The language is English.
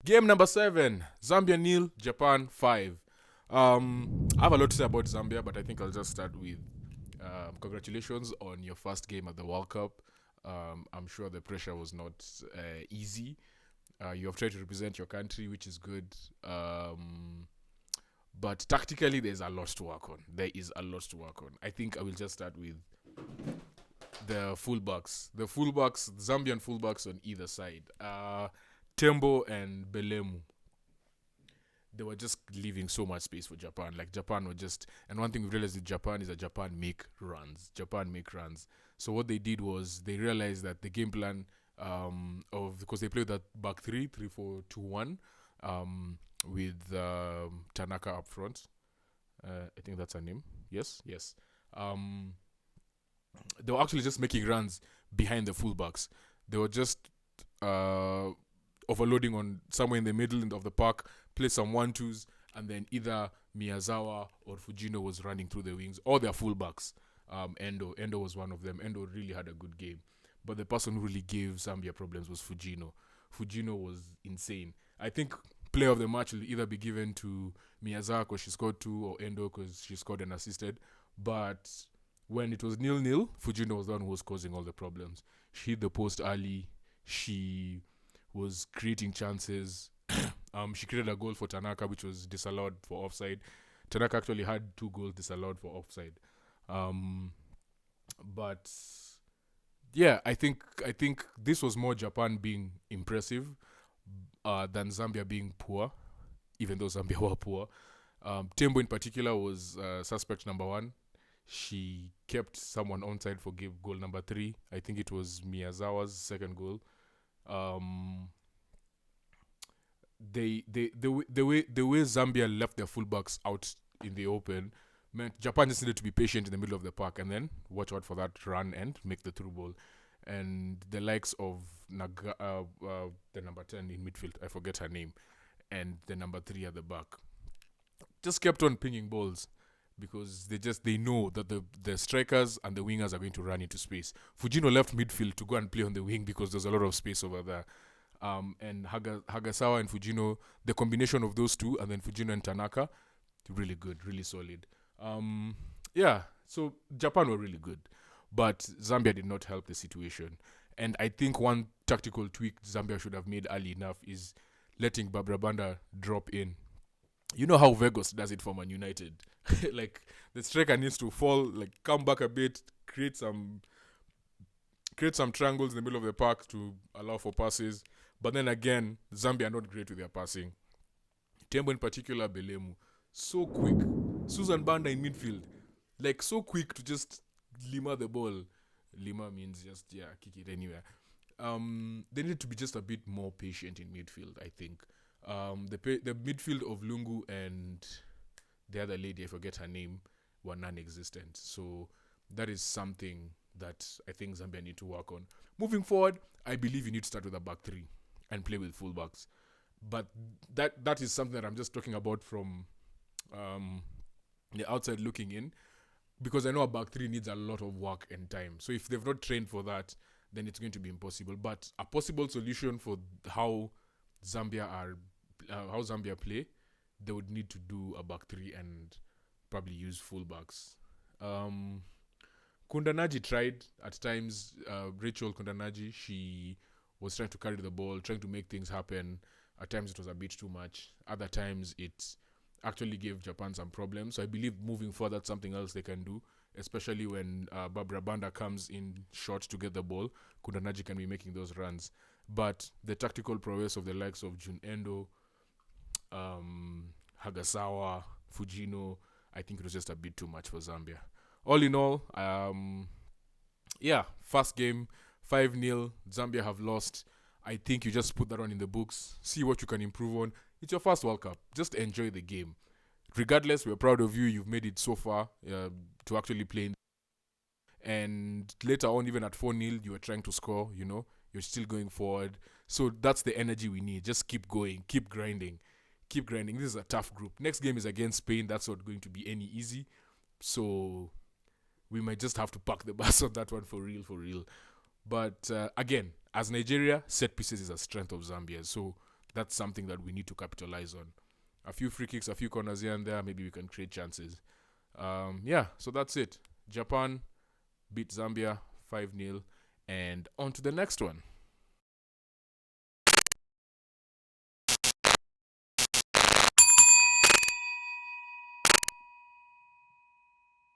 Game number 7, Zambia nil, Japan 5. I have a lot to say about Zambia, but I think I'll just start with congratulations on your first game at the World Cup. I'm sure the pressure was not easy. You have tried to represent your country, which is good. But tactically, there's a lot to work on. There is a lot to work on. I think I will just start with the fullbacks. The Zambian fullbacks on either side. Tembo and Belemu. They were just leaving so much space for Japan. Like Japan were just, and one thing we realized with Japan is that Japan make runs. So what they did was they realized that the game plan because they played that back 3-4-2-1, with Tanaka up front. I think that's her name. Yes. They were actually just making runs behind the fullbacks. They were just overloading on somewhere in the middle of the park, play some 1-2s, and then either Miyazawa or Fujino was running through the wings, or their fullbacks. Endo was one of them. Endo really had a good game. But the person who really gave Zambia problems was Fujino. Fujino was insane. I think player of the match will either be given to Miyazawa because she scored 2, or Endo because she scored and assisted. But when it was 0-0, Fujino was the one who was causing all the problems. She hit the post early. She was creating chances. She created a goal for Tanaka, which was disallowed for offside. Tanaka actually had 2 goals disallowed for offside. But yeah, I think this was more Japan being impressive than Zambia being poor, even though Zambia were poor. Tembo in particular was suspect number 1. She kept someone onside for goal number 3. I think it was Miyazawa's second goal. The way Zambia left their fullbacks out in the open meant Japan just needed to be patient in the middle of the park and then watch out for that run and make the through ball. And the likes of the number 10 in midfield, I forget her name, and the number 3 at the back, just kept on pinging balls because they know that the strikers and the wingers are going to run into space. Fujino left midfield to go and play on the wing because there's a lot of space over there. And Hagasawa and Fujino, the combination of those two, and then Fujino and Tanaka, really good, really solid. So Japan were really good, but Zambia did not help the situation. And I think one tactical tweak Zambia should have made early enough is letting Barbara Banda drop in. You know how Vegas does it for Man United. Like, the striker needs to fall, like, come back a bit, create some triangles in the middle of the park to allow for passes. But then again, Zambia are not great with their passing. Tembo in particular, Belemu, so quick. Susan Banda in midfield, like, so quick to just lima the ball. Lima means just, kick it anywhere. They need to be just a bit more patient in midfield, I think. The midfield of Lungu and the other lady, I forget her name, were non-existent. So that is something that I think Zambia need to work on. Moving forward, I believe you need to start with a back 3 and play with fullbacks. But that is something that I'm just talking about from the outside looking in, because I know a back 3 needs a lot of work and time. So if they've not trained for that, then it's going to be impossible. But a possible solution for how Zambia play, they would need to do a back 3 and probably use fullbacks. Kundanaji tried at times. Rachel Kundanaji, she was trying to carry the ball, trying to make things happen. At times it was a bit too much. Other times it actually gave Japan some problems. So I believe moving forward, that's something else they can do, especially when Barbara Banda comes in short to get the ball. Kundanaji can be making those runs. But the tactical prowess of the likes of Jun Endo, Hagasawa, Fujino, I think it was just a bit too much for Zambia. All in all, first game, 5-0, Zambia have lost. I think you just put that on in the books, see what you can improve on. It's your first World Cup. Just enjoy the game. Regardless, we're proud of you. You've made it so far to actually play. And later on, even at 4-0, you were trying to score, you're still going forward. So that's the energy we need. Just keep going, keep grinding. This is a tough group. Next game is against Spain. That's not going to be any easy. So we might just have to park the bus on that one for real. But again, as Nigeria, set pieces is a strength of Zambia. So that's something that we need to capitalize on. A few free kicks, a few corners here and there, maybe we can create chances. So that's it. Japan beat Zambia 5-0, and on to the next one.